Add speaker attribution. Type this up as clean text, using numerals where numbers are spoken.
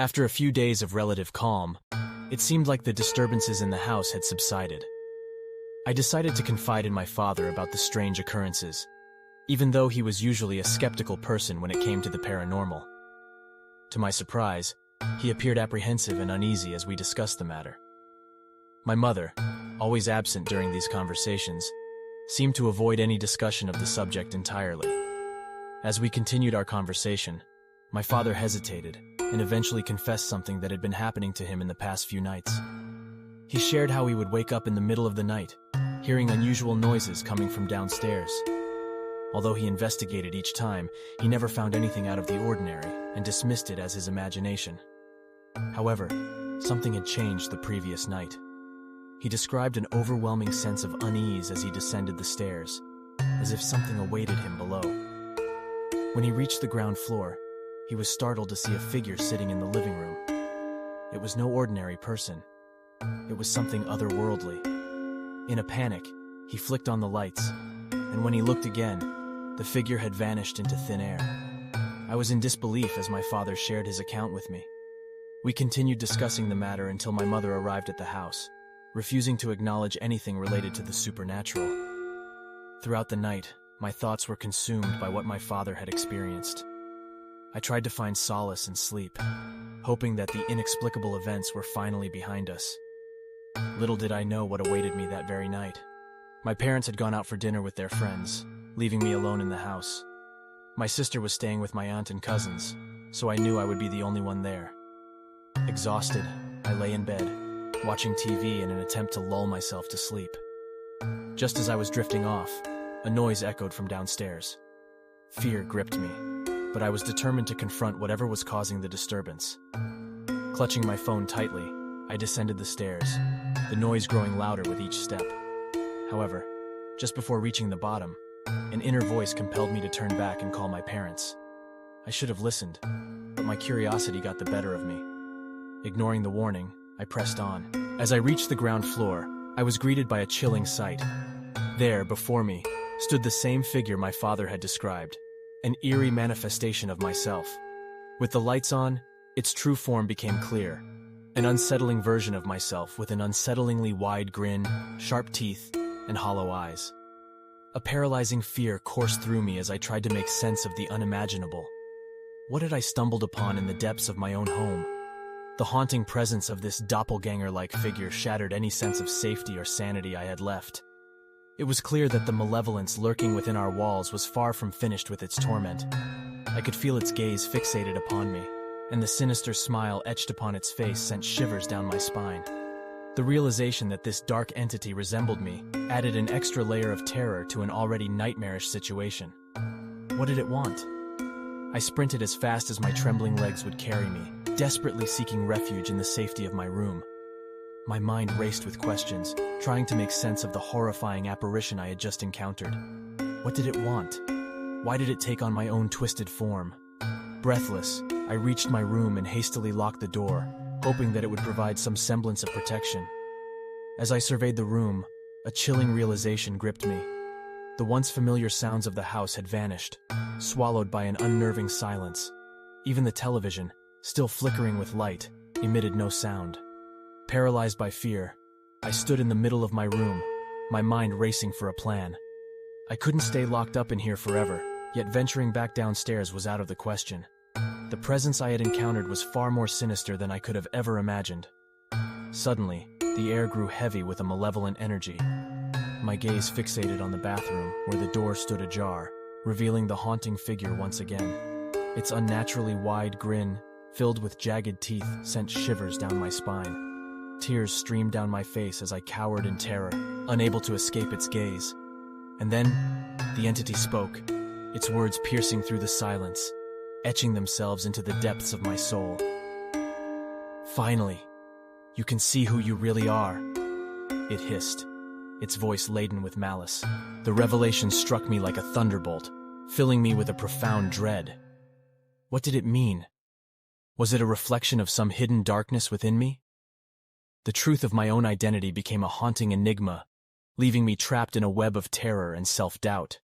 Speaker 1: After a few days of relative calm, it seemed like the disturbances in the house had subsided. I decided to confide in my father about the strange occurrences, even though he was usually a skeptical person when it came to the paranormal. To my surprise, he appeared apprehensive and uneasy as we discussed the matter. My mother, always absent during these conversations, seemed to avoid any discussion of the subject entirely. As we continued our conversation, my father hesitated and eventually confessed something that had been happening to him in the past few nights. He shared how he would wake up in the middle of the night, hearing unusual noises coming from downstairs. Although he investigated each time, he never found anything out of the ordinary and dismissed it as his imagination. However, something had changed the previous night. He described an overwhelming sense of unease as he descended the stairs, as if something awaited him below. When he reached the ground floor, he was startled to see a figure sitting in the living room. It was no ordinary person. It was something otherworldly. In a panic, he flicked on the lights, and when he looked again, the figure had vanished into thin air. I was in disbelief as my father shared his account with me. We continued discussing the matter until my mother arrived at the house, refusing to acknowledge anything related to the supernatural. Throughout the night, my thoughts were consumed by what my father had experienced. I tried to find solace in sleep, hoping that the inexplicable events were finally behind us. Little did I know what awaited me that very night. My parents had gone out for dinner with their friends, leaving me alone in the house. My sister was staying with my aunt and cousins, so I knew I would be the only one there. Exhausted, I lay in bed, watching TV in an attempt to lull myself to sleep. Just as I was drifting off, a noise echoed from downstairs. Fear gripped me, but I was determined to confront whatever was causing the disturbance. Clutching my phone tightly, I descended the stairs, the noise growing louder with each step. However, just before reaching the bottom, an inner voice compelled me to turn back and call my parents. I should have listened, but my curiosity got the better of me. Ignoring the warning, I pressed on. As I reached the ground floor, I was greeted by a chilling sight. There, before me, stood the same figure my father had described, an eerie manifestation of myself. With the lights on, its true form became clear, an unsettling version of myself with an unsettlingly wide grin, sharp teeth, and hollow eyes. A paralyzing fear coursed through me as I tried to make sense of the unimaginable. What had I stumbled upon in the depths of my own home? The haunting presence of this doppelganger-like figure shattered any sense of safety or sanity I had left. It was clear that the malevolence lurking within our walls was far from finished with its torment. I could feel its gaze fixated upon me, and the sinister smile etched upon its face sent shivers down my spine. The realization that this dark entity resembled me added an extra layer of terror to an already nightmarish situation. What did it want? I sprinted as fast as my trembling legs would carry me, desperately seeking refuge in the safety of my room. My mind raced with questions, trying to make sense of the horrifying apparition I had just encountered. What did it want? Why did it take on my own twisted form? Breathless, I reached my room and hastily locked the door, hoping that it would provide some semblance of protection. As I surveyed the room, a chilling realization gripped me. The once familiar sounds of the house had vanished, swallowed by an unnerving silence. Even the television, still flickering with light, emitted no sound. Paralyzed by fear, I stood in the middle of my room, my mind racing for a plan. I couldn't stay locked up in here forever, yet venturing back downstairs was out of the question. The presence I had encountered was far more sinister than I could have ever imagined. Suddenly, the air grew heavy with a malevolent energy. My gaze fixated on the bathroom, where the door stood ajar, revealing the haunting figure once again. Its unnaturally wide grin, filled with jagged teeth, sent shivers down my spine. Tears streamed down my face as I cowered in terror, unable to escape its gaze. And then, the entity spoke, its words piercing through the silence, etching themselves into the depths of my soul. "Finally, you can see who you really are," it hissed, its voice laden with malice. The revelation struck me like a thunderbolt, filling me with a profound dread. What did it mean? Was it a reflection of some hidden darkness within me? The truth of my own identity became a haunting enigma, leaving me trapped in a web of terror and self-doubt.